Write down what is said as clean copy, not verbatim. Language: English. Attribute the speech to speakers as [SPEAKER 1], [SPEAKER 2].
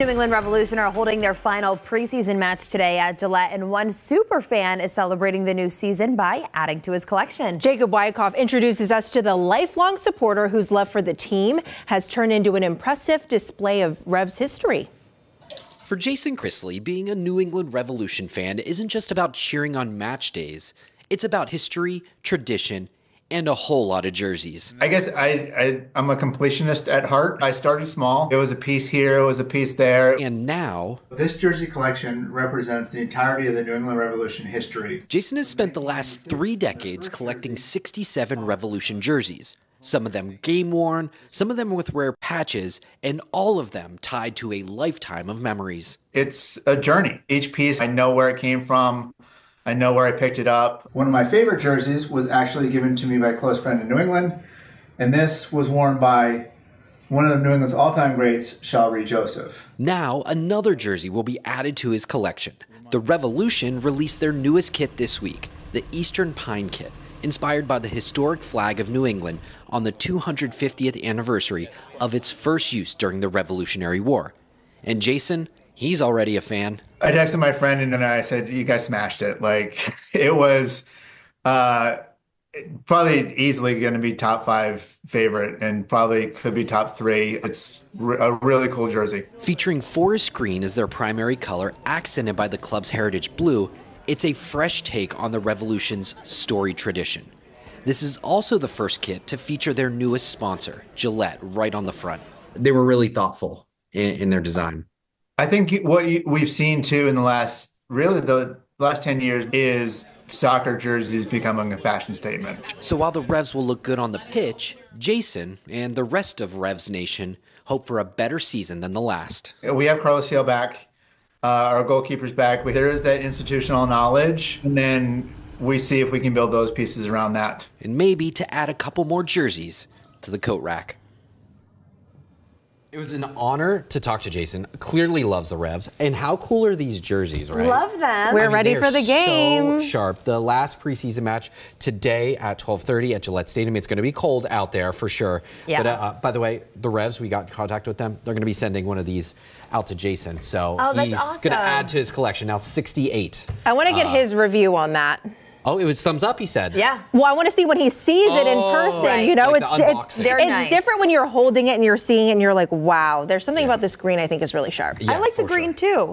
[SPEAKER 1] New England Revolution are holding their final preseason match today at Gillette, and one super fan is celebrating the new season by adding to his collection.
[SPEAKER 2] Jacob Wyckoff introduces us to the lifelong supporter whose love for the team has turned into an impressive display of Revs history.
[SPEAKER 3] For Jason Christley, being a New England Revolution fan isn't just about cheering on match days. It's about history, tradition, and a whole lot of jerseys.
[SPEAKER 4] I guess I'm a completionist at heart. I started small. It was a piece here, it was a piece there.
[SPEAKER 3] And now,
[SPEAKER 5] this jersey collection represents the entirety of the New England Revolution history.
[SPEAKER 3] Jason has spent the last 3 decades collecting 67 Revolution jerseys. Some of them game-worn, some of them with rare patches, and all of them tied to a lifetime of memories.
[SPEAKER 4] It's a journey. Each piece, I know where it came from. I know where I picked it up.
[SPEAKER 5] One of my favorite jerseys was actually given to me by a close friend in New England, and this was worn by one of New England's all-time greats, Shalrie Joseph.
[SPEAKER 3] Now, another jersey will be added to his collection. The Revolution released their newest kit this week, the Eastern Pine Kit, inspired by the historic flag of New England on the 250th anniversary of its first use during the Revolutionary War. And Jason, he's already a fan.
[SPEAKER 4] I texted my friend and then I said, you guys smashed it. Like, it was probably easily going to be top 5 favorite and probably could be top 3. It's a really cool jersey.
[SPEAKER 3] Featuring forest green as their primary color, accented by the club's heritage blue, it's a fresh take on the Revolution's storied tradition. This is also the first kit to feature their newest sponsor, Gillette, right on the front.
[SPEAKER 6] They were really thoughtful in their design.
[SPEAKER 4] I think what we've seen too in the last 10 years is soccer jerseys becoming a fashion statement.
[SPEAKER 3] So while the Revs will look good on the pitch, Jason and the rest of Revs Nation hope for a better season than the last.
[SPEAKER 4] We have Carlos Hill back, our goalkeeper's back. There is that institutional knowledge, and then we see if we can build those pieces around that.
[SPEAKER 3] And maybe to add a couple more jerseys to the coat rack. It was an honor to talk to Jason. Clearly loves the Revs. And how cool are these jerseys, right?
[SPEAKER 1] Love them.
[SPEAKER 2] We're ready for the game.
[SPEAKER 3] So sharp. The last preseason match today at 12:30 at Gillette Stadium. It's going to be cold out there for sure.
[SPEAKER 1] Yeah.
[SPEAKER 3] But by the way, the Revs, we got in contact with them. They're going to be sending one of these out to Jason. So he's going to add to his collection. Now 68.
[SPEAKER 2] I want to get his review on that.
[SPEAKER 3] Oh, it was thumbs up, he said.
[SPEAKER 1] Yeah.
[SPEAKER 2] Well, I want to see when he sees it in person.
[SPEAKER 1] Right.
[SPEAKER 2] You know,
[SPEAKER 3] Like
[SPEAKER 2] it's
[SPEAKER 1] nice.
[SPEAKER 2] different when you're holding it and you're seeing it and you're like, wow. There's something about this green I think is really sharp.
[SPEAKER 1] I like the green too.